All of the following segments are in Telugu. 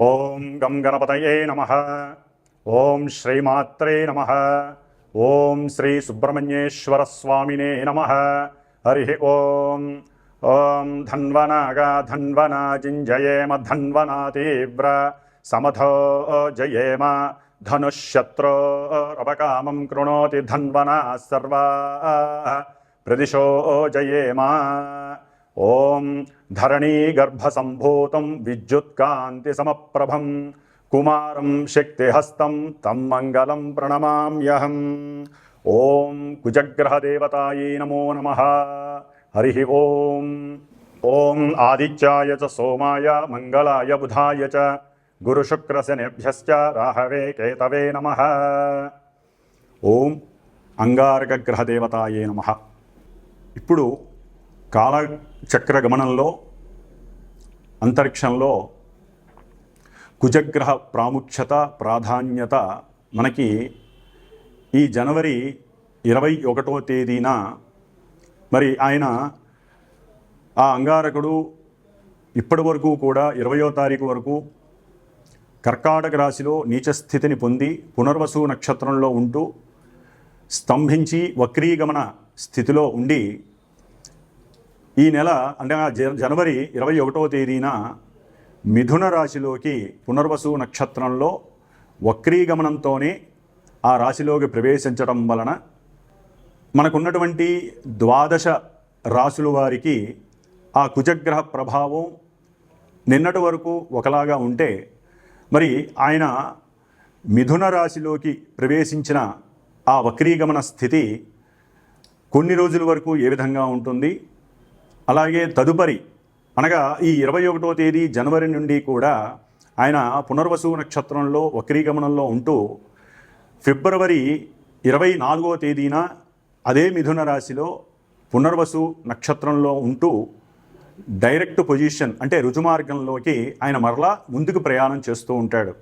ఓం గం గణపతయే నమః. ఓం శ్రీమాత్రే నమః. ఓం శ్రీ సుబ్రహ్మణ్యేశ్వర స్వామినే నమః. హరి ఓం. ఓం ధన్వనాగా ధన్వనాజింజయేమ ధన్వనా తీవ్ర సమథో జయేమ ధనుశత్రోరపకామం కృణోతి ధన్వనా సర్వా ప్రదిశో జయేమ. ఓం ధరణీగర్భసంభూతం విద్యుత్కాంతి సమప్రభం కుమారం శక్తిహస్తం తం మంగళం ప్రణమామ్యహం. ఓం కుజగ్రహదేవతాయై నమో నమః. హరి ఓం. ఓం ఆదిత్యాయ చ సోమాయ మంగళాయ బుధాయ చ గురుశుక్రశనిభ్యశ్చ రాహవే కేతవే నమః. ఓం అంగారకగ్రహదేవతాయై నమః. ఇప్పుడు కాలచక్ర గమనంలో అంతరిక్షంలో కుజగ్రహ ప్రాముఖ్యత ప్రాధాన్యత మనకి ఈ జనవరి 21వ తేదీన మరి ఆయన ఆ అంగారకుడు ఇప్పటి వరకు కూడా 20వ తారీఖు వరకు కర్కాటక రాశిలో నీచస్థితిని పొంది పునర్వసు నక్షత్రంలో ఉంటూ స్తంభించి వక్రీగమన స్థితిలో ఉండి ఈ నెల అంటే జనవరి 21వ తేదీన మిథున రాశిలోకి పునర్వసు నక్షత్రంలో వక్రీగమనంతోనే ఆ రాశిలోకి ప్రవేశించడం వలన మనకున్నటువంటి 12 రాశుల వారికి ఆ కుజగ్రహ ప్రభావం నిన్నటి వరకు ఒకలాగా ఉంటే మరి ఆయన మిథున రాశిలోకి ప్రవేశించిన ఆ వక్రీగమన స్థితి కొన్ని రోజుల వరకు ఏ విధంగా ఉంటుంది, అలాగే తదుపరి అనగా ఈ 21వ తేదీ జనవరి నుండి కూడా ఆయన పునర్వసు నక్షత్రంలో వక్రీగమనంలో ఉంటూ ఫిబ్రవరి 24వ తేదీన అదే మిథున రాశిలో పునర్వసు నక్షత్రంలో ఉంటూ డైరెక్ట్ పొజిషన్ అంటే రుజుమార్గంలోకి ఆయన మరలా ముందుకు ప్రయాణం చేస్తూ ఉంటాడు.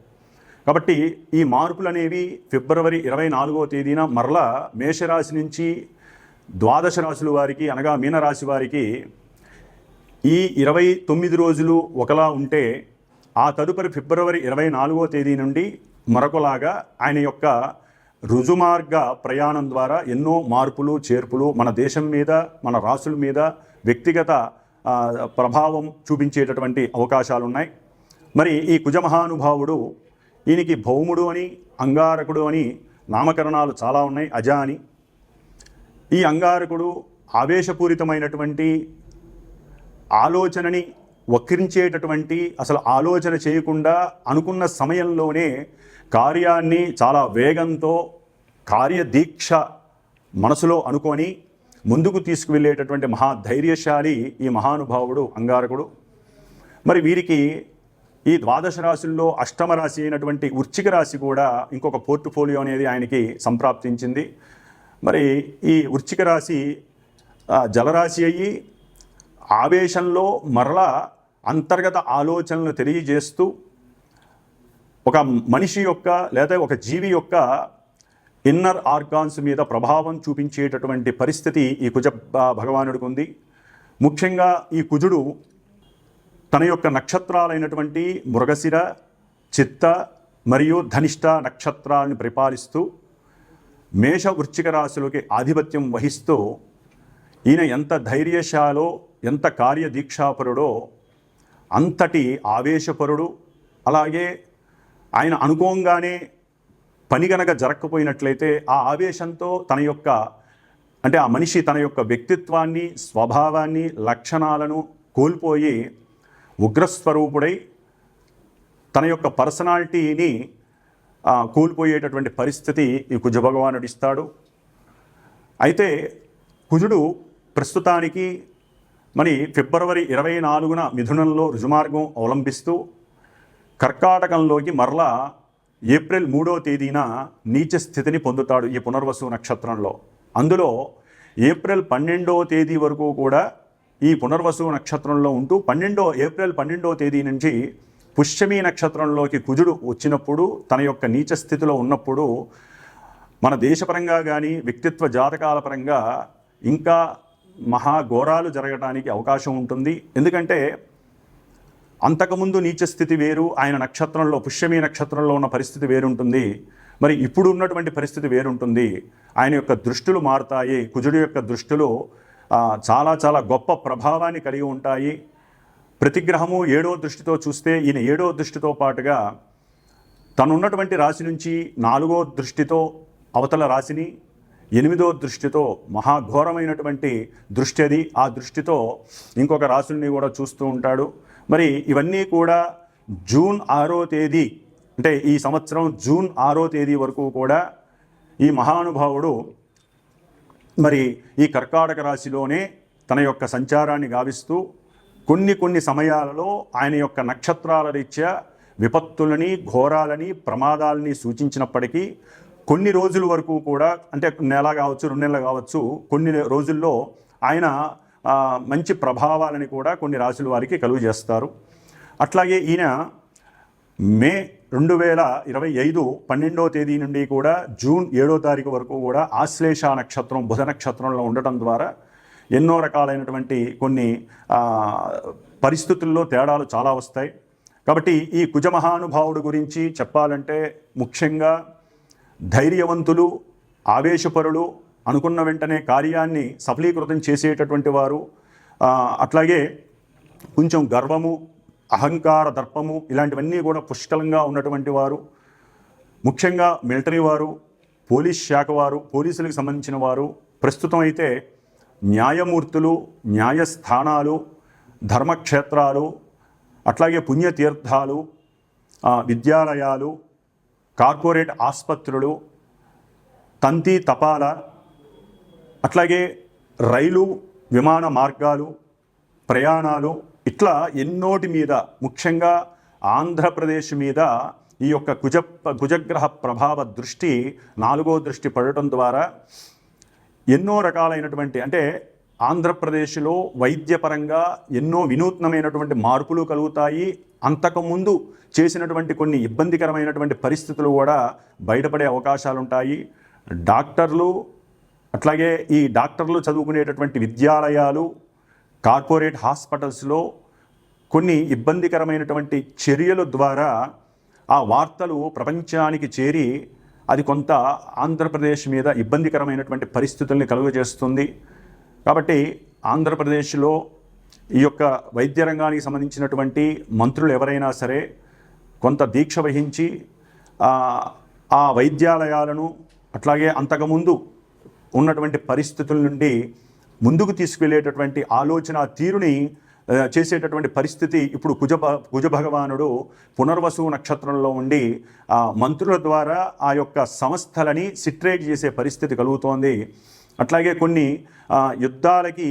కాబట్టి ఈ మార్పులు అనేవి ఫిబ్రవరి 24వ తేదీన మరలా మేషరాశి నుంచి 12 రాశుల వారికి అనగా మీనరాశి వారికి ఈ 29 రోజులు ఒకలా ఉంటే ఆ తదుపరి ఫిబ్రవరి 24వ తేదీ నుండి మరొకలాగా ఆయన యొక్క రుజుమార్గ ప్రయాణం ద్వారా ఎన్నో మార్పులు చేర్పులు మన దేశం మీద మన రాశుల మీద వ్యక్తిగత ప్రభావం చూపించేటటువంటి అవకాశాలు ఉన్నాయి. మరి ఈ కుజమహానుభావుడు ఈయనకి భౌముడు అని అంగారకుడు అని నామకరణాలు చాలా ఉన్నాయి, అజ అని. ఈ అంగారకుడు ఆవేశపూరితమైనటువంటి ఆలోచనని వక్రించేటటువంటి అసలు ఆలోచన చేయకుండా అనుకున్న సమయంలోనే కార్యాన్ని చాలా వేగంతో కార్యదీక్ష మనసులో అనుకొని ముందుకు తీసుకువెళ్ళేటటువంటి మహాధైర్యశాలి ఈ మహానుభావుడు అంగారకుడు. మరి వీరికి ఈ 12 రాశుల్లో అష్టమ రాశి అయినటువంటి వృశ్చిక రాశి కూడా ఇంకొక పోర్ట్ఫోలియో అనేది ఆయనకి సంప్రాప్తించింది. మరి ఈ వృశ్చిక రాశి జలరాశి అయ్యి ఆవేశంలో మరలా అంతర్గత ఆలోచనలు తెలియజేస్తూ ఒక మనిషి యొక్క లేదా ఒక జీవి యొక్క ఇన్నర్ ఆర్గాన్స్ మీద ప్రభావం చూపించేటటువంటి పరిస్థితి ఈ కుజ భగవానుడికి ఉంది. ముఖ్యంగా ఈ కుజుడు తన యొక్క నక్షత్రాలైనటువంటి మృగశిర, చిత్త మరియు ధనిష్ట నక్షత్రాలను పరిపాలిస్తూ మేష వృశ్చిక రాశులకి ఆధిపత్యం వహిస్తూ ఈయన ఎంత ధైర్యశాలో ఎంత కార్యదీక్షాపరుడో అంతటి ఆవేశపరుడు. అలాగే ఆయన అనుకోగానే పని గనక జరగకపోయినట్లయితే ఆ ఆవేశంతో తన యొక్క అంటే ఆ మనిషి తన యొక్క వ్యక్తిత్వాన్ని స్వభావాన్ని లక్షణాలను కోల్పోయి ఉగ్రస్వరూపుడై తన యొక్క పర్సనాలిటీని కోల్పోయేటటువంటి పరిస్థితి ఈ కుజ భగవానుడు ఇస్తాడు. అయితే కుజుడు ప్రస్తుతానికి మరి ఫిబ్రవరి 24న మిథునంలో రుజుమార్గం అవలంబిస్తూ కర్కాటకంలోకి మరలా ఏప్రిల్ 3వ తేదీన నీచ స్థితిని పొందుతాడు ఈ పునర్వసు నక్షత్రంలో. అందులో ఏప్రిల్ 12వ తేదీ వరకు కూడా ఈ పునర్వసు నక్షత్రంలో ఉంటూ ఏప్రిల్ 12వ తేదీ నుంచి పుష్యమి నక్షత్రంలోకి కుజుడు వచ్చినప్పుడు తన యొక్క నీచ స్థితిలో ఉన్నప్పుడు మన దేశపరంగా కానీ వ్యక్తిత్వ జాతకాల పరంగా ఇంకా మహాఘోరాలు జరగడానికి అవకాశం ఉంటుంది. ఎందుకంటే అంతకుముందు నీచ స్థితి వేరు, ఆయన నక్షత్రంలో పుష్యమి నక్షత్రంలో ఉన్న పరిస్థితి వేరుంటుంది, మరి ఇప్పుడు ఉన్నటువంటి పరిస్థితి వేరుంటుంది. ఆయన యొక్క దృష్టులు మారుతాయి. కుజుడి యొక్క దృష్టులు చాలా చాలా గొప్ప ప్రభావాన్ని కలిగి ఉంటాయి. ప్రతి గ్రహము 7వ దృష్టితో చూస్తే ఈయన 7వ దృష్టితో పాటుగా తనున్నటువంటి రాశి నుంచి 4వ దృష్టితో అవతల రాశిని, 8వ దృష్టితో మహాఘోరమైనటువంటి దృష్టి అది, ఆ దృష్టితో ఇంకొక రాశుల్ని కూడా చూస్తూ ఉంటాడు. మరి ఇవన్నీ కూడా జూన్ 6వ తేదీ అంటే ఈ సంవత్సరం జూన్ 6వ తేదీ వరకు కూడా ఈ మహానుభావుడు మరి ఈ కర్కాటక రాశిలోనే తన యొక్క సంచారాన్ని గావిస్తూ కొన్ని సమయాలలో ఆయన యొక్క నక్షత్రాల రీత్యా విపత్తులని, ఘోరాలని, ప్రమాదాలని సూచించినప్పటికీ కొన్ని రోజుల వరకు కూడా, అంటే నెల కావచ్చు, 2 నెలలు కావచ్చు, కొన్ని రోజుల్లో ఆయన మంచి ప్రభావాలని కూడా కొన్ని రాశుల వారికి కలుగు చేస్తారు. అట్లాగే ఈయన మే 2025 12వ తేదీ నుండి కూడా జూన్ 7వ తారీఖు వరకు కూడా ఆశ్లేష నక్షత్రం బుధ నక్షత్రంలో ఉండటం ద్వారా ఎన్నో రకాలైనటువంటి కొన్ని పరిస్థితుల్లో తేడాలు చాలా వస్తాయి. కాబట్టి ఈ కుజ మహానుభావుడు గురించి చెప్పాలంటే ముఖ్యంగా ధైర్యవంతులు, ఆవేశపరులు, అనుకున్న వెంటనే కార్యాన్ని సఫలీకృతం చేసేటటువంటి వారు, అట్లాగే కొంచెం గర్వము, అహంకార, దర్పము ఇలాంటివన్నీ కూడా పుష్కలంగా ఉన్నటువంటి వారు, ముఖ్యంగా మిలిటరీ వారు, పోలీస్ శాఖ వారు, పోలీసులకు సంబంధించిన వారు, ప్రస్తుతం అయితే న్యాయమూర్తులు, న్యాయస్థానాలు, ధర్మక్షేత్రాలు, అట్లాగే పుణ్యతీర్థాలు, విద్యాలయాలు, కార్పొరేట్ ఆసుపత్రులు, తంతి తపాల, అట్లాగే రైలు, విమాన మార్గాలు, ప్రయాణాలు, ఇట్లా ఎన్నోటి మీద, ముఖ్యంగా ఆంధ్రప్రదేశ్ మీద ఈ యొక్క కుజగ్రహ ప్రభావ దృష్టి 4వ దృష్టి పడటం ద్వారా ఎన్నో రకాలైనటువంటి, అంటే ఆంధ్రప్రదేశ్లో వైద్యపరంగా ఎన్నో వినూత్నమైనటువంటి మార్పులు కలుగుతాయి. అంతకుముందు చేసినటువంటి కొన్ని ఇబ్బందికరమైనటువంటి పరిస్థితులు కూడా బయటపడే అవకాశాలు ఉంటాయి. డాక్టర్లు, అట్లాగే ఈ డాక్టర్లు చదువుకునేటటువంటి విద్యాలయాలు, కార్పొరేట్ హాస్పిటల్స్లో కొన్ని ఇబ్బందికరమైనటువంటి చర్యల ద్వారా ఆ వార్తలు ప్రపంచానికి చేరి అది కొంత ఆంధ్రప్రదేశ్ మీద ఇబ్బందికరమైనటువంటి పరిస్థితుల్ని కలుగజేస్తుంది. కాబట్టి ఆంధ్రప్రదేశ్లో ఈ యొక్క వైద్య రంగానికి సంబంధించినటువంటి మంత్రులు ఎవరైనా సరే కొంత దీక్ష వహించి ఆ వైద్యాలయాలను, అట్లాగే అంతకుముందు ఉన్నటువంటి పరిస్థితుల నుండి ముందుకు తీసుకెళ్లేటటువంటి ఆలోచన తీరుని చేసేటటువంటి పరిస్థితి ఇప్పుడు కుజ భగవానుడు పునర్వసు నక్షత్రంలో ఉండి మంత్రుల ద్వారా ఆ యొక్క సంస్థలని సిట్రేట్ చేసే పరిస్థితి కలుగుతోంది. అట్లాగే కొన్ని యుద్ధాలకి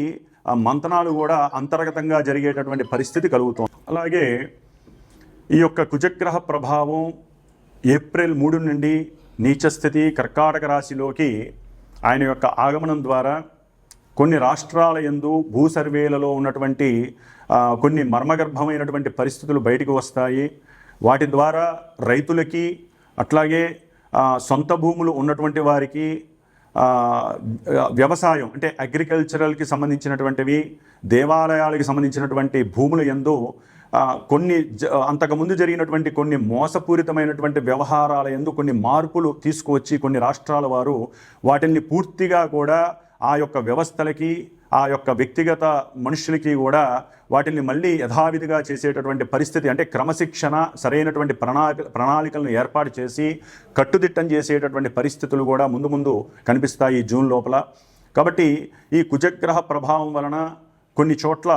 మంతనాలు కూడా అంతర్గతంగా జరిగేటటువంటి పరిస్థితి కలుగుతోంది. అలాగే ఈ యొక్క కుజగ్రహ ప్రభావం ఏప్రిల్ 3 నుండి నీచస్థితి కర్కాటక రాశిలోకి ఆయన యొక్క ఆగమనం ద్వారా కొన్ని రాష్ట్రాల యందు భూ సర్వేలలో ఉన్నటువంటి కొన్ని మర్మగర్భమైనటువంటి పరిస్థితులు బయటకు వస్తాయి. వాటి ద్వారా రైతులకి, అట్లాగే సొంత భూములు ఉన్నటువంటి వారికి, వ్యవసాయం అంటే అగ్రికల్చరల్కి సంబంధించినటువంటివి, దేవాలయాలకి సంబంధించినటువంటి భూముల యందు కొన్ని అంతకుముందు జరిగినటువంటి కొన్ని మోసపూరితమైనటువంటి వ్యవహారాల యందు కొన్ని మార్పులు తీసుకువచ్చి కొన్ని రాష్ట్రాల వారు వాటిని పూర్తిగా కూడా ఆ యొక్క వ్యవస్థలకి, ఆ యొక్క వ్యక్తిగత మనుషులకి కూడా వాటిని మళ్ళీ యథావిధిగా చేసేటటువంటి పరిస్థితి, అంటే క్రమశిక్షణ, సరైనటువంటి ప్రణాళికలను ఏర్పాటు చేసి కట్టుదిట్టం చేసేటటువంటి పరిస్థితులు కూడా ముందు కనిపిస్తాయి జూన్ లోపల. కాబట్టి ఈ కుజగ్రహ ప్రభావం వలన కొన్ని చోట్ల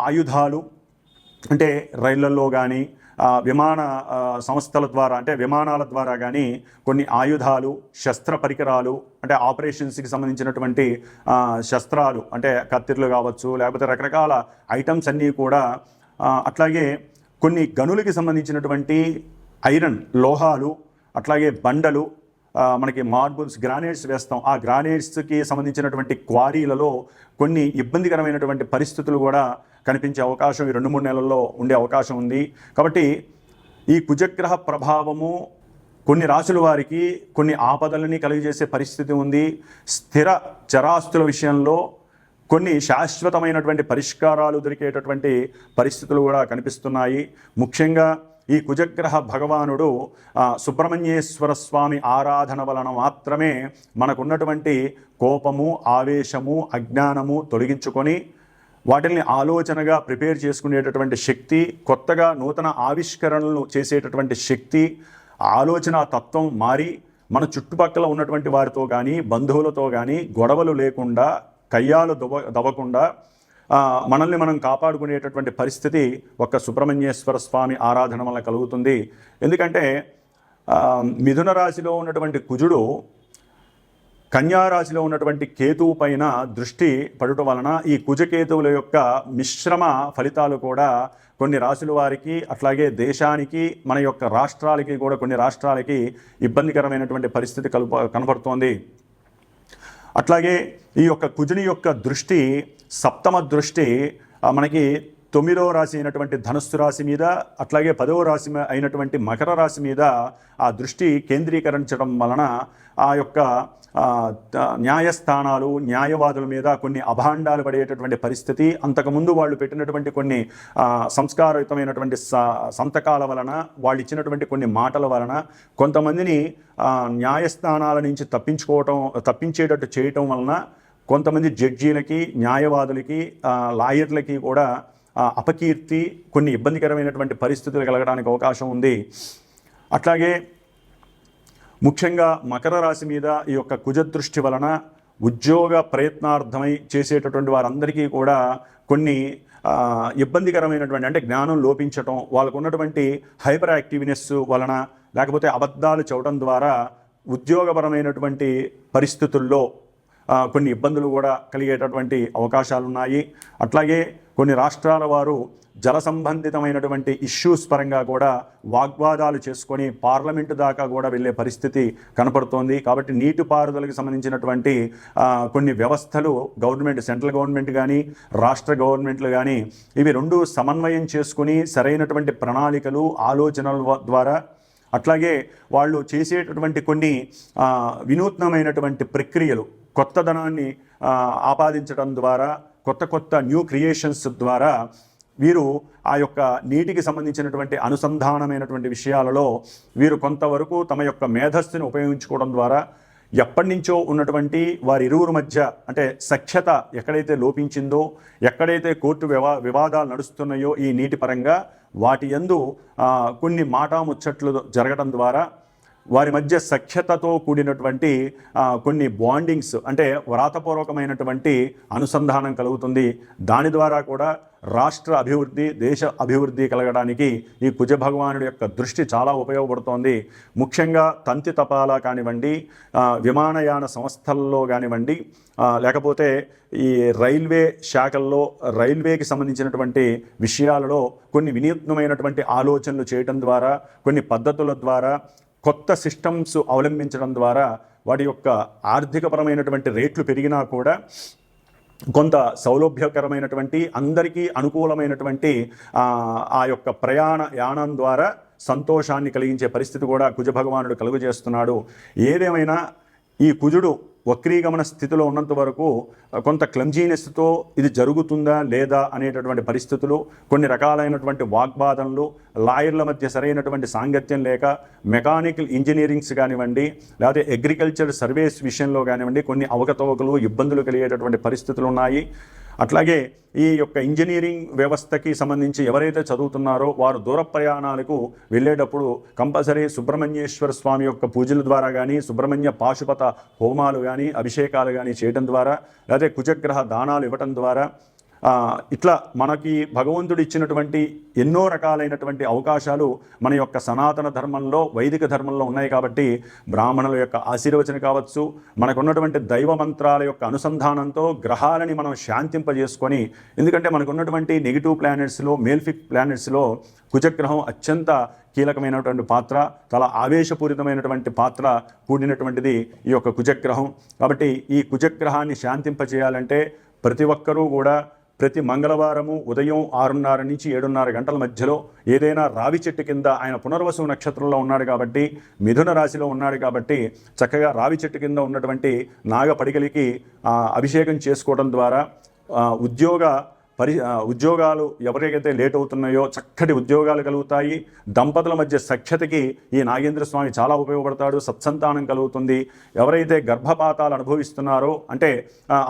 ఆయుధాలు, అంటే రైళ్లలో కానీ విమాన సంస్థల ద్వారా, అంటే విమానాల ద్వారా కానీ కొన్ని ఆయుధాలు, శస్త్ర పరికరాలు, అంటే ఆపరేషన్స్కి సంబంధించినటువంటి శస్త్రాలు, అంటే కత్తిర్లు కావచ్చు, లేకపోతే రకరకాల ఐటమ్స్ అన్నీ కూడా, అట్లాగే కొన్ని గనులకి సంబంధించినటువంటి ఐరన్ లోహాలు, అట్లాగే బండలు, మనకి మార్బుల్స్, గ్రానైట్స్ వేస్తాం, ఆ గ్రానైట్స్కి సంబంధించినటువంటి క్వారీలలో కొన్ని ఇబ్బందికరమైనటువంటి పరిస్థితులు కూడా కనిపించే అవకాశం ఈ 2-3 నెలల్లో ఉండే అవకాశం ఉంది. కాబట్టి ఈ కుజగ్రహ ప్రభావము కొన్ని రాశుల వారికి కొన్ని ఆపదలని కలిగజేసే పరిస్థితి ఉంది. స్థిర చరాస్తుల విషయంలో కొన్ని శాశ్వతమైనటువంటి పరిష్కారాలు దొరికేటటువంటి పరిస్థితులు కూడా కనిపిస్తున్నాయి. ముఖ్యంగా ఈ కుజగ్రహ భగవానుడు సుబ్రహ్మణ్యేశ్వర స్వామి ఆరాధన వలన మాత్రమే మనకున్నటువంటి కోపము, ఆవేశము, అజ్ఞానము తొలగించుకొని వాటిని ఆలోచనగా ప్రిపేర్ చేసుకునేటటువంటి శక్తి, కొత్తగా నూతన ఆవిష్కరణలు చేసేటటువంటి శక్తి, ఆలోచన తత్వం మారి మన చుట్టుపక్కల ఉన్నటువంటి వారితో కానీ బంధువులతో కానీ గొడవలు లేకుండా, కయ్యాలు దవ్వకుండా మనల్ని మనం కాపాడుకునేటటువంటి పరిస్థితి ఒక్క సుబ్రహ్మణ్యేశ్వర స్వామి ఆరాధన వల్ల కలుగుతుంది. ఎందుకంటే మిథున రాశిలో ఉన్నటువంటి కుజుడు కన్యారాశిలో ఉన్నటువంటి కేతువు పైన దృష్టి పడుట వలన ఈ కుజకేతువుల యొక్క మిశ్రమ ఫలితాలు కూడా కొన్ని రాశుల వారికి, అట్లాగే దేశానికి, మన యొక్క రాష్ట్రాలకి కూడా కొన్ని రాష్ట్రాలకి ఇబ్బందికరమైనటువంటి పరిస్థితి కనపడుతోంది. అట్లాగే ఈ యొక్క కుజుని యొక్క దృష్టి, సప్తమ దృష్టి మనకి 9వ రాశి అయినటువంటి ధనుస్సు రాశి మీద, అట్లాగే 10వ రాశి అయినటువంటి మకర రాశి మీద ఆ దృష్టి కేంద్రీకరించడం వలన ఆ యొక్క న్యాయస్థానాలు, న్యాయవాదుల మీద కొన్ని అభాండాలు పడేటటువంటి పరిస్థితి, అంతకుముందు వాళ్ళు పెట్టినటువంటి కొన్ని సంస్కారయుతమైనటువంటి సంతకాల వలన, వాళ్ళు ఇచ్చినటువంటి కొన్ని మాటల వలన కొంతమందిని న్యాయస్థానాల నుంచి తప్పించేటట్టు చేయటం వలన కొంతమంది జడ్జీలకి, న్యాయవాదులకి, లాయర్లకి కూడా అపకీర్తి, కొన్ని ఇబ్బందికరమైనటువంటి పరిస్థితులు కలగడానికి అవకాశం ఉంది. అట్లాగే ముఖ్యంగా మకర రాశి మీద ఈ యొక్క కుజదృష్టి వలన ఉద్యోగ ప్రయత్నార్థమై చేసేటటువంటి వారందరికీ కూడా కొన్ని ఇబ్బందికరమైనటువంటి, అంటే జ్ఞానం లోపించటం, వాళ్ళకు ఉన్నటువంటి హైపర్ యాక్టివ్నెస్ వలన, లేకపోతే అబద్ధాలు చెప్పడం ద్వారా ఉద్యోగపరమైనటువంటి పరిస్థితుల్లో కొన్ని ఇబ్బందులు కూడా కలిగేటటువంటి అవకాశాలు ఉన్నాయి. అట్లాగే కొన్ని రాష్ట్రాల వారు జల సంబంధితమైనటువంటి ఇష్యూస్ పరంగా కూడా వాగ్వాదాలు చేసుకొని పార్లమెంటు దాకా కూడా వెళ్ళే పరిస్థితి కనపడుతోంది. కాబట్టి నీటిపారుదలకు సంబంధించినటువంటి కొన్ని వ్యవస్థలు గవర్నమెంట్, సెంట్రల్ గవర్నమెంట్ కానీ రాష్ట్ర గవర్నమెంట్లు కానీ ఇవి రెండు సమన్వయం చేసుకుని సరైనటువంటి ప్రణాళికలు, ఆలోచనల ద్వారా, అట్లాగే వాళ్ళు చేసేటటువంటి కొన్ని వినూత్నమైనటువంటి ప్రక్రియలు, కొత్తదనాన్ని ఆపాదించడం ద్వారా, కొత్త న్యూ క్రియేషన్స్ ద్వారా వీరు ఆ యొక్క నీటికి సంబంధించినటువంటి అనుసంధానమైనటువంటి విషయాలలో వీరు కొంతవరకు తమ యొక్క మేధస్సును ఉపయోగించుకోవడం ద్వారా ఎప్పటి నుంచో ఉన్నటువంటి వారి ఇరువురు మధ్య, అంటే సఖ్యత ఎక్కడైతే లోపించిందో, ఎక్కడైతే కోర్టు వివాదాలు నడుస్తున్నాయో ఈ నీటి పరంగా, వాటి యందు కొన్ని మాటాముచ్చట్లు జరగడం ద్వారా వారి మధ్య సఖ్యతతో కూడినటువంటి కొన్ని బాండింగ్స్, అంటే వ్రాతపూర్వకమైనటువంటి అనుసంధానం కలుగుతుంది. దాని ద్వారా కూడా రాష్ట్ర అభివృద్ధి, దేశ అభివృద్ధి కలగడానికి ఈ కుజ భగవానుడి యొక్క దృష్టి చాలా ఉపయోగపడుతోంది. ముఖ్యంగా తంతి తపాలా కానివ్వండి, విమానయాన సంస్థల్లో కానివ్వండి, లేకపోతే ఈ రైల్వే శాఖల్లో రైల్వేకి సంబంధించినటువంటి విషయాలలో కొన్ని వినూత్నమైనటువంటి ఆలోచనలు చేయడం ద్వారా, కొన్ని పద్ధతుల ద్వారా, కొత్త సిస్టమ్స్ అవలంబించడం ద్వారా వాటి యొక్క ఆర్థికపరమైనటువంటి రేట్లు పెరిగినా కూడా కొంత సౌలభ్యకరమైనటువంటి, అందరికీ అనుకూలమైనటువంటి ఆ యొక్క యానం ద్వారా సంతోషాన్ని కలిగించే పరిస్థితి కూడా కుజ భగవానుడు కలుగజేస్తున్నాడు. ఏదేమైనా ఈ కుజుడు వక్రీగమన స్థితిలో ఉన్నంత వరకు కొంత క్లమ్జీనెస్తో ఇది జరుగుతుందా లేదా అనేటటువంటి పరిస్థితులు, కొన్ని రకాలైనటువంటి వాగ్వాదనలు, లాయర్ల మధ్య సరైనటువంటి సాంగత్యం లేక, మెకానికల్ ఇంజనీరింగ్స్ కానివ్వండి, లేకపోతే అగ్రికల్చర్ సర్వేస్ విషయంలో కానివ్వండి కొన్ని అవకతవకలు, ఇబ్బందులు కలిగేటటువంటి పరిస్థితులు ఉన్నాయి. అట్లాగే ఈ యొక్క ఇంజనీరింగ్ వ్యవస్థకి సంబంధించి ఎవరైతే చదువుతున్నారో వారు దూర ప్రయాణాలకు వెళ్ళేటప్పుడు కంపల్సరీ సుబ్రహ్మణ్యేశ్వర స్వామి యొక్క పూజల ద్వారా కానీ, సుబ్రహ్మణ్య పాశుపత హోమాలు కానీ, అభిషేకాలు కానీ చేయడం ద్వారా, లేకపోతే కుజగ్రహ దానాలు ఇవ్వటం ద్వారా, ఇట్లా మనకి భగవంతుడు ఇచ్చినటువంటి ఎన్నో రకాలైనటువంటి అవకాశాలు మన యొక్క సనాతన ధర్మంలో, వైదిక ధర్మంలో ఉన్నాయి. కాబట్టి బ్రాహ్మణుల యొక్క ఆశీర్వచన కావచ్చు, మనకున్నటువంటి దైవ మంత్రాల యొక్క అనుసంధానంతో గ్రహాలని మనం శాంతింపజేసుకొని, ఎందుకంటే మనకున్నటువంటి నెగిటివ్ ప్లానెట్స్లో, మేల్ఫిక్ ప్లానెట్స్లో కుజగ్రహం అత్యంత కీలకమైనటువంటి పాత్ర, చాలా ఆవేశపూరితమైనటువంటి పాత్ర కూడినటువంటిది ఈ యొక్క కుజగ్రహం. కాబట్టి ఈ కుజగ్రహాన్ని శాంతింపజేయాలంటే ప్రతి ఒక్కరూ కూడా ప్రతి మంగళవారము ఉదయం 6:30 నుంచి 7:30 గంటల మధ్యలో ఏదైనా రావి చెట్టు కింద, ఆయన పునర్వసు నక్షత్రంలో ఉన్నాడు కాబట్టి, మిథున రాశిలో ఉన్నాడు కాబట్టి చక్కగా రావి చెట్టు కింద ఉన్నటువంటి నాగపడిగలికి అభిషేకం చేసుకోవడం ద్వారా, ఉద్యోగాలు ఎవరికైతే లేట్ అవుతున్నాయో చక్కటి ఉద్యోగాలు కలుగుతాయి. దంపతుల మధ్య సఖ్యతకి ఈ నాగేంద్ర స్వామి చాలా ఉపయోగపడతాడు. సత్సంతానం కలుగుతుంది. ఎవరైతే గర్భపాతాలు అనుభవిస్తున్నారో అంటే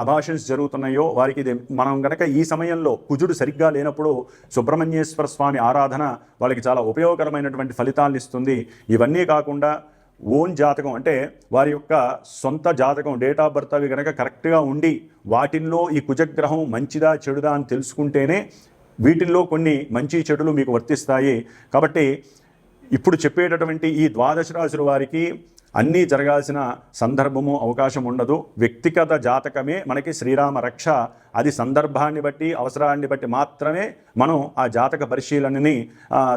అబార్షన్స్ జరుగుతున్నాయో వారికి ఇది మనం గనక ఈ సమయంలో కుజుడు సరిగ్గా లేనప్పుడు సుబ్రహ్మణ్యేశ్వర స్వామి ఆరాధన వాళ్ళకి చాలా ఉపయోగకరమైనటువంటి ఫలితాలను ఇస్తుంది. ఇవన్నీ కాకుండా ఓన్ జాతకం అంటే వారి యొక్క సొంత జాతకం డేట్ ఆఫ్ బర్త్ అవి కనుక కరెక్ట్గా ఉండి వాటిల్లో ఈ కుజగ్రహం మంచిదా చెడుదా అని తెలుసుకుంటేనే వీటిల్లో కొన్ని మంచి చెడులు మీకు వర్తిస్తాయి. కాబట్టి ఇప్పుడు చెప్పేటటువంటి ఈ ద్వాదశ రాశుల వారికి అన్నీ జరగాల్సిన సందర్భము అవకాశం ఉండదు. వ్యక్తిగత జాతకమే మనకి శ్రీరామ రక్ష. అది సందర్భాన్ని బట్టి అవసరాన్ని బట్టి మాత్రమే మనం ఆ జాతక పరిశీలనని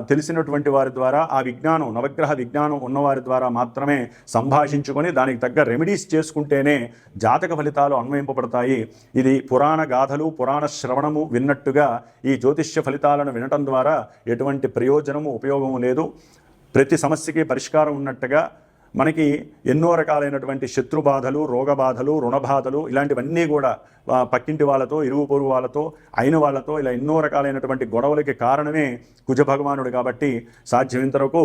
తెలిసినటువంటి వారి ద్వారా ఆ విజ్ఞానం నవగ్రహ విజ్ఞానం ఉన్నవారి ద్వారా మాత్రమే సంభాషించుకొని దానికి తగ్గ రెమెడీస్ చేసుకుంటేనే జాతక ఫలితాలు అన్వయింపబడతాయి. ఇది పురాణ గాథలు పురాణ శ్రవణము విన్నట్టుగా ఈ జ్యోతిష్య ఫలితాలను వినటం ద్వారా ఎటువంటి ప్రయోజనము ఉపయోగము లేదు. ప్రతి సమస్యకి పరిష్కారం ఉన్నట్టుగా మనకి ఎన్నో రకాలైనటువంటి శత్రుబాధలు రోగబాధలు రుణబాధలు ఇలాంటివన్నీ కూడా పక్కింటి వాళ్ళతో ఇరుగు పొరుగు వాళ్ళతో అయిన వాళ్ళతో ఇలా ఎన్నో రకాలైనటువంటి గొడవలకి కారణమే కుజ భగవానుడు. కాబట్టి సాధ్యమైనంత వరకు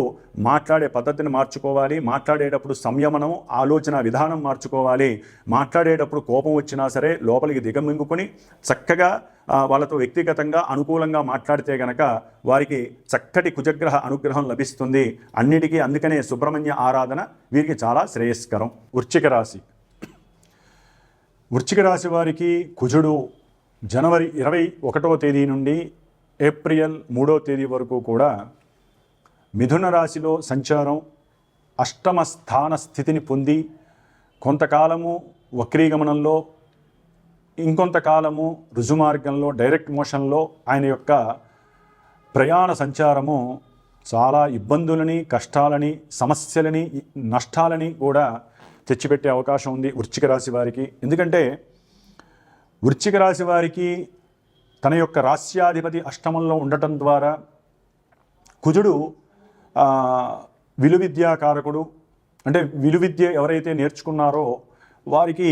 మాట్లాడే పద్ధతిని మార్చుకోవాలి. మాట్లాడేటప్పుడు సంయమనం ఆలోచన విధానం మార్చుకోవాలి. మాట్లాడేటప్పుడు కోపం వచ్చినా సరే లోపలికి దిగమింగుకొని చక్కగా వాళ్ళతో వ్యక్తిగతంగా అనుకూలంగా మాట్లాడితే గనక వారికి చక్కటి కుజగ్రహ అనుగ్రహం లభిస్తుంది. అన్నిటికీ అందుకనే సుబ్రహ్మణ్య ఆరాధన వీరికి చాలా శ్రేయస్కరం. వృశ్చిక రాశి వారికి కుజుడు జనవరి 21వ తేదీ నుండి ఏప్రిల్ 3వ తేదీ వరకు కూడా మిథున రాశిలో సంచారం అష్టమ స్థాన స్థితిని పొంది కొంతకాలము వక్రీగమనంలో ఇంకొంతకాలము రుజుమార్గంలో డైరెక్ట్ మోషన్లో ఆయన యొక్క ప్రయాణ సంచారము చాలా ఇబ్బందులని కష్టాలని సమస్యలని నష్టాలని కూడా తెచ్చిపెట్టే అవకాశం ఉంది వృశ్చిక రాశి వారికి. ఎందుకంటే వృశ్చిక రాశి వారికి తన యొక్క రాస్యాధిపతి అష్టమంలో ఉండటం ద్వారా కుజుడు విలువిద్యాకారకుడు. అంటే విలువిద్య ఎవరైతే నేర్చుకున్నారో వారికి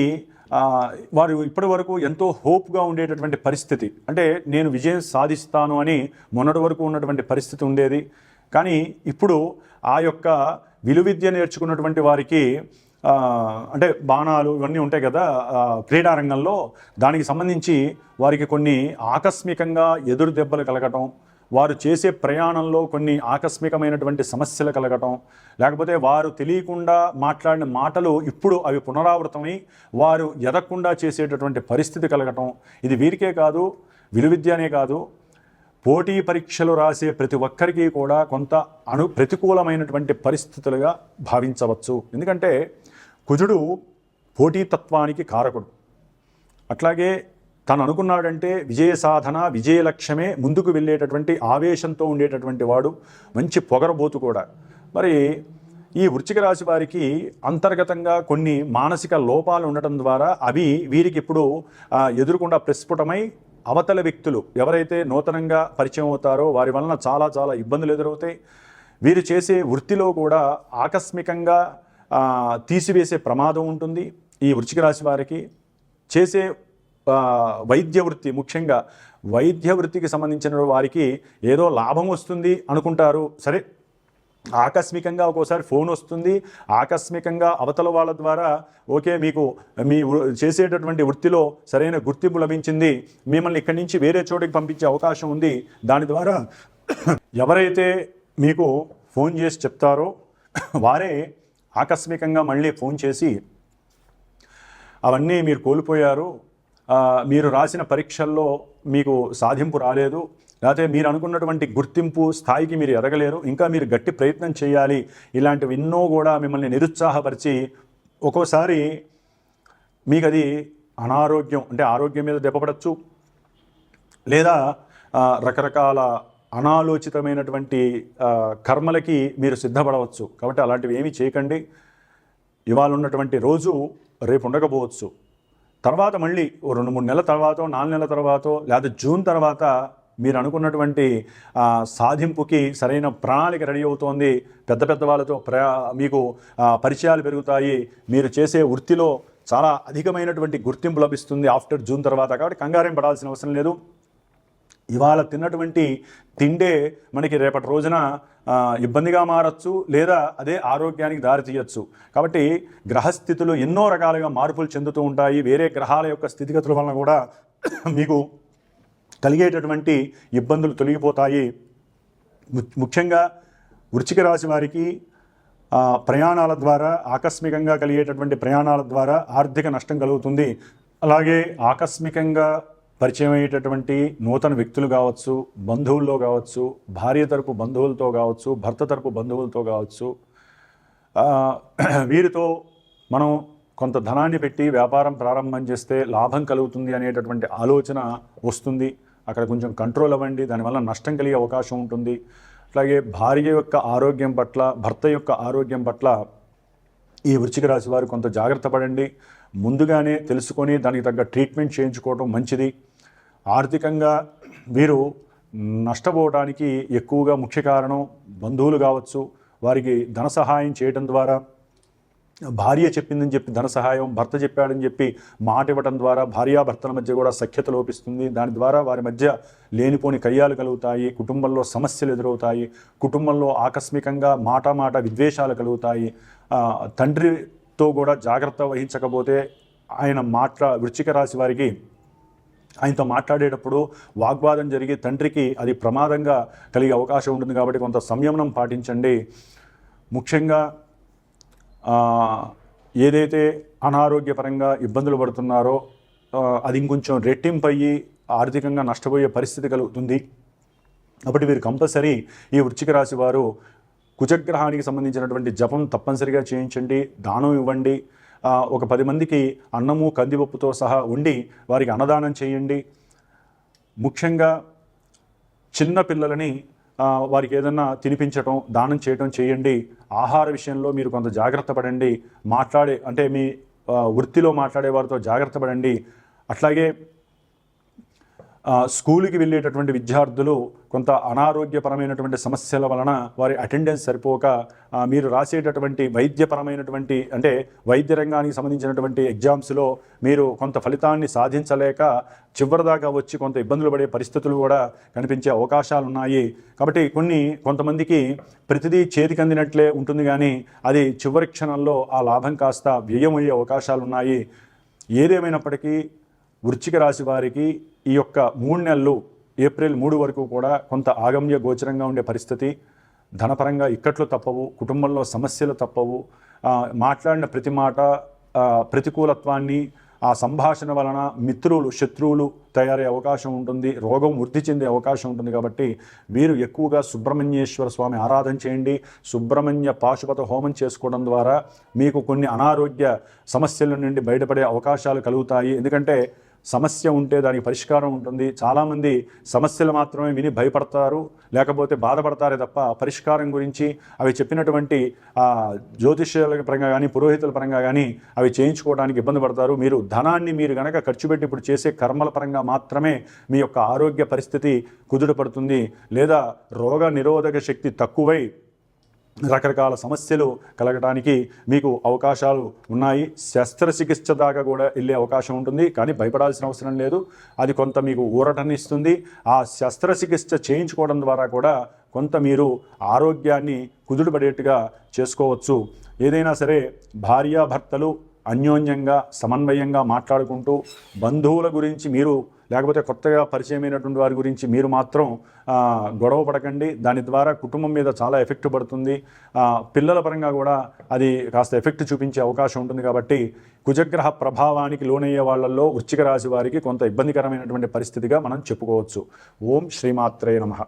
వారు ఇప్పటి వరకు ఎంతో హోప్గా ఉండేటటువంటి పరిస్థితి, అంటే నేను విజయం సాధిస్తాను అని మొన్నటి వరకు ఉన్నటువంటి పరిస్థితి ఉండేది. కానీ ఇప్పుడు ఆ యొక్క విలువిద్య నేర్చుకున్నటువంటి వారికి అంటే బాణాలు ఇవన్నీ ఉంటాయి కదా క్రీడారంగంలో, దానికి సంబంధించి వారికి కొన్ని ఆకస్మికంగా ఎదురు దెబ్బలు కలగటం, వారు చేసే ప్రయాణంలో కొన్ని ఆకస్మికమైనటువంటి సమస్యలు కలగటం, లేకపోతే వారు తెలియకుండా మాట్లాడిన మాటలు ఇప్పుడు అవి పునరావృతమై వారు ఎదగకుండా చేసేటటువంటి పరిస్థితి కలగటం. ఇది వీరికే కాదు, విలువిద్యనే కాదు, పోటీ పరీక్షలు రాసే ప్రతి ఒక్కరికి కూడా కొంత ప్రతికూలమైనటువంటి పరిస్థితులుగా భావించవచ్చు. ఎందుకంటే కుజుడు పోటీతత్వానికి కారకుడు. అట్లాగే తను అనుకున్నాడంటే విజయ సాధన విజయ లక్ష్యమే ముందుకు వెళ్ళేటటువంటి ఆవేశంతో ఉండేటటువంటి వాడు, మంచి పొగరబోతు కూడా. మరి ఈ వృశ్చిక రాశి వారికి అంతర్గతంగా కొన్ని మానసిక లోపాలు ఉండటం ద్వారా అవి వీరికి ఇప్పుడు ఎదురుకుండా ప్రస్ఫుటమై అవతల వ్యక్తులు ఎవరైతే నూతనంగా పరిచయం అవుతారో వారి వలన చాలా చాలా ఇబ్బందులు ఎదురవుతాయి. వీరు చేసే వృత్తిలో కూడా ఆకస్మికంగా తీసివేసే ప్రమాదం ఉంటుంది. ఈ వృశ్చిక రాశి వారికి చేసే వైద్య వృత్తి, ముఖ్యంగా వైద్య వృత్తికి సంబంధించిన వారికి ఏదో లాభం వస్తుంది అనుకుంటారు. సరే, ఆకస్మికంగా ఒక్కోసారి ఫోన్ వస్తుంది, ఆకస్మికంగా అవతల వాళ్ళ ద్వారా ఓకే మీకు మీ చేసేటటువంటి వృత్తిలో సరైన గుర్తింపు లభించింది, మిమ్మల్ని ఇక్కడి నుంచి వేరే చోటికి పంపించే అవకాశం ఉంది. దాని ద్వారా ఎవరైతే మీకు ఫోన్ చేసి చెప్తారో వారే ఆకస్మికంగా మళ్ళీ ఫోన్ చేసి అవన్నీ మీరు కోల్పోయారు, మీరు రాసిన పరీక్షల్లో మీకు సాధింపు రాలేదు, లేకపోతే మీరు అనుకున్నటువంటి గుర్తింపు స్థాయికి మీరు ఎదగలేరు, ఇంకా మీరు గట్టి ప్రయత్నం చేయాలి, ఇలాంటివి ఎన్నో కూడా మిమ్మల్ని నిరుత్సాహపరిచి ఒక్కోసారి మీకు అది అనారోగ్యం అంటే ఆరోగ్యం మీద దెబ్బపడచ్చు, లేదా రకరకాల అనాలోచితమైనటువంటి కర్మలకి మీరు సిద్ధపడవచ్చు. కాబట్టి అలాంటివి ఏమీ చేయకండి. ఇవాళ ఉన్నటువంటి రోజు రేపు ఉండకపోవచ్చు. తర్వాత మళ్ళీ 2-3 నెలల తర్వాత 4 నెలల తర్వాత లేదా జూన్ తర్వాత మీరు అనుకున్నటువంటి సాధింపుకి సరైన ప్రణాళిక రెడీ అవుతోంది. పెద్ద పెద్ద వాళ్ళతో మీకు పరిచయాలు పెరుగుతాయి. మీరు చేసే వృత్తిలో చాలా అధికమైనటువంటి గుర్తింపు లభిస్తుంది ఆఫ్టర్ జూన్ తర్వాత. కాబట్టి కంగారేం పడాల్సిన అవసరం లేదు. ఇవాళ తిన్నటువంటి తిండే మనకి రేపటి రోజున ఇబ్బందిగా మారచ్చు, లేదా అదే ఆరోగ్యానికి దారి తీయచ్చు. కాబట్టి గ్రహస్థితులు ఎన్నో రకాలుగా మార్పులు చెందుతూ ఉంటాయి. వేరే గ్రహాల యొక్క స్థితిగతుల వలన కూడా మీకు కలిగేటటువంటి ఇబ్బందులు తొలగిపోతాయి. ముఖ్యంగా వృశ్చిక రాశి వారికి ప్రయాణాల ద్వారా, ఆకస్మికంగా కలిగేటటువంటి ప్రయాణాల ద్వారా ఆర్థిక నష్టం కలుగుతుంది. అలాగే ఆకస్మికంగా పరిచయం అయ్యేటటువంటి నూతన వ్యక్తులు కావచ్చు, బంధువుల్లో కావచ్చు, భార్య తరపు బంధువులతో కావచ్చు, భర్త తరపు బంధువులతో కావచ్చు, వీరితో మనం కొంత ధనాన్ని పెట్టి వ్యాపారం ప్రారంభం చేస్తే లాభం కలుగుతుంది అనేటటువంటి ఆలోచన వస్తుంది. అక్కడ కొంచెం కంట్రోల్ అవ్వండి, దానివల్ల నష్టం కలిగే అవకాశం ఉంటుంది. అట్లాగే భార్య యొక్క ఆరోగ్యం పట్ల, భర్త యొక్క ఆరోగ్యం పట్ల ఈ వృశ్చిక రాశి వారు కొంత జాగ్రత్త పడండి. ముందుగానే తెలుసుకొని దానికి తగ్గ ట్రీట్మెంట్ చేయించుకోవడం మంచిది. ఆర్థికంగా వీరు నష్టపోవడానికి ఎక్కువగా ముఖ్య కారణం బంధువులు కావచ్చు. వారికి ధన సహాయం చేయడం ద్వారా, భార్య చెప్పిందని చెప్పి ధన సహాయం, భర్త చెప్పాడని చెప్పి మాట ఇవ్వడం ద్వారా భార్యాభర్తల మధ్య కూడా సఖ్యత లోపిస్తుంది. దాని ద్వారా వారి మధ్య లేనిపోని కయ్యాలు కలుగుతాయి, కుటుంబంలో సమస్యలు ఎదురవుతాయి, కుటుంబంలో ఆకస్మికంగా మాట విద్వేషాలు కలుగుతాయి. తండ్రితో కూడా జాగ్రత్త వహించకపోతే వృశ్చిక రాశి వారికి ఆయనతో మాట్లాడేటప్పుడు వాగ్వాదం జరిగి తండ్రికి అది ప్రమాదంగా కలిగే అవకాశం ఉంటుంది. కాబట్టి కొంత సంయమనం పాటించండి. ముఖ్యంగా ఏదైతే అనారోగ్యపరంగా ఇబ్బందులు పడుతున్నారో అది ఇంకొంచెం రెట్టింపయ్యి ఆర్థికంగా నష్టపోయే పరిస్థితి కలుగుతుంది. కాబట్టి వీరు కంపల్సరీ ఈ వృశ్చిక రాశి వారు కుజగ్రహానికి సంబంధించినటువంటి జపం తప్పనిసరిగా చేయించండి, దానం ఇవ్వండి. ఒక 10 మందికి అన్నము కందిపప్పుతో సహా వండి వారికి అన్నదానం చేయండి. ముఖ్యంగా చిన్న పిల్లలని వారికి ఏదన్నా తినిపించటం, దానం చేయటం చేయండి. ఆహార విషయంలో మీరు కొంత జాగ్రత్త పడండి. మీ వృత్తిలో మాట్లాడే వారితో జాగ్రత్త పడండి. అట్లాగే స్కూలుకి వెళ్ళేటటువంటి విద్యార్థులు కొంత అనారోగ్యపరమైనటువంటి సమస్యల వలన వారి అటెండెన్స్ సరిపోక మీరు రాసేటటువంటి వైద్యపరమైనటువంటి వైద్య రంగానికి సంబంధించినటువంటి ఎగ్జామ్స్లో మీరు కొంత ఫలితాన్ని సాధించలేక చివరిదాకా వచ్చి కొంత ఇబ్బందులు పడే పరిస్థితులు కూడా కనిపించే అవకాశాలు ఉన్నాయి. కాబట్టి కొంతమందికి ప్రతిదీ చేతికి అందినట్లే ఉంటుంది, కానీ అది చివరి క్షణంలో ఆ లాభం కాస్త వ్యయమయ్యే అవకాశాలు ఉన్నాయి. ఏదేమైనప్పటికీ వృశ్చిక రాశి వారికి ఈ యొక్క 3 నెలలు ఏప్రిల్ 3 వరకు కూడా కొంత ఆగమ్య గోచరంగా ఉండే పరిస్థితి. ధనపరంగా ఇక్కట్లు తప్పవు, కుటుంబంలో సమస్యలు తప్పవు. మాట్లాడిన ప్రతి మాట ప్రతికూలత్వాన్ని, ఆ సంభాషణ వలన మిత్రులు శత్రువులు తయారయ్యే అవకాశం ఉంటుంది, రోగం వృద్ధి చెందే అవకాశం ఉంటుంది. కాబట్టి వీరు ఎక్కువగా సుబ్రహ్మణ్యేశ్వర స్వామి ఆరాధన చేయండి. సుబ్రహ్మణ్య పాశుపత హోమం చేసుకోవడం ద్వారా మీకు కొన్ని అనారోగ్య సమస్యల నుండి బయటపడే అవకాశాలు కలుగుతాయి. ఎందుకంటే సమస్య ఉంటే దానికి పరిష్కారం ఉంటుంది. చాలామంది సమస్యలు మాత్రమే విని భయపడతారు, లేకపోతే బాధపడతారే తప్ప పరిష్కారం గురించి అవి చెప్పినటువంటి జ్యోతిష్యాల పరంగా కానీ, పురోహితుల పరంగా కానీ అవి చేయించుకోవడానికి ఇబ్బంది పడతారు. మీరు ధనాన్ని మీరు కనుక ఖర్చు పెట్టి ఇప్పుడు చేసే కర్మల పరంగా మాత్రమే మీ యొక్క ఆరోగ్య పరిస్థితి కుదుటపడుతుంది. లేదా రోగ నిరోధక శక్తి తక్కువై రకరకాల సమస్యలు కలగడానికి మీకు అవకాశాలు ఉన్నాయి. శస్త్రచికిత్స దాకా కూడా వెళ్ళే అవకాశం ఉంటుంది, కానీ భయపడాల్సిన అవసరం లేదు. అది కొంత మీకు ఊరటనిస్తుంది. ఆ శస్త్రచికిత్స చేయించుకోవడం ద్వారా కూడా కొంత మీరు ఆరోగ్యాన్ని కుదుటపడేట్టుగా చేసుకోవచ్చు. ఏదైనా సరే భార్యాభర్తలు అన్యోన్యంగా సమన్వయంగా మాట్లాడుకుంటూ బంధువుల గురించి మీరు, లేకపోతే కొత్తగా పరిచయమైనటువంటి వారి గురించి మీరు మాత్రం గొడవ పడకండి. దాని ద్వారా కుటుంబం మీద చాలా ఎఫెక్ట్ పడుతుంది. పిల్లల పరంగా కూడా అది కాస్త ఎఫెక్ట్ చూపించే అవకాశం ఉంటుంది. కాబట్టి కుజగ్రహ ప్రభావానికి లోనయ్యే వాళ్ళల్లో వృశ్చిక రాశి వారికి కొంత ఇబ్బందికరమైనటువంటి పరిస్థితిగా మనం చెప్పుకోవచ్చు. ఓం శ్రీమాత్రే నమః.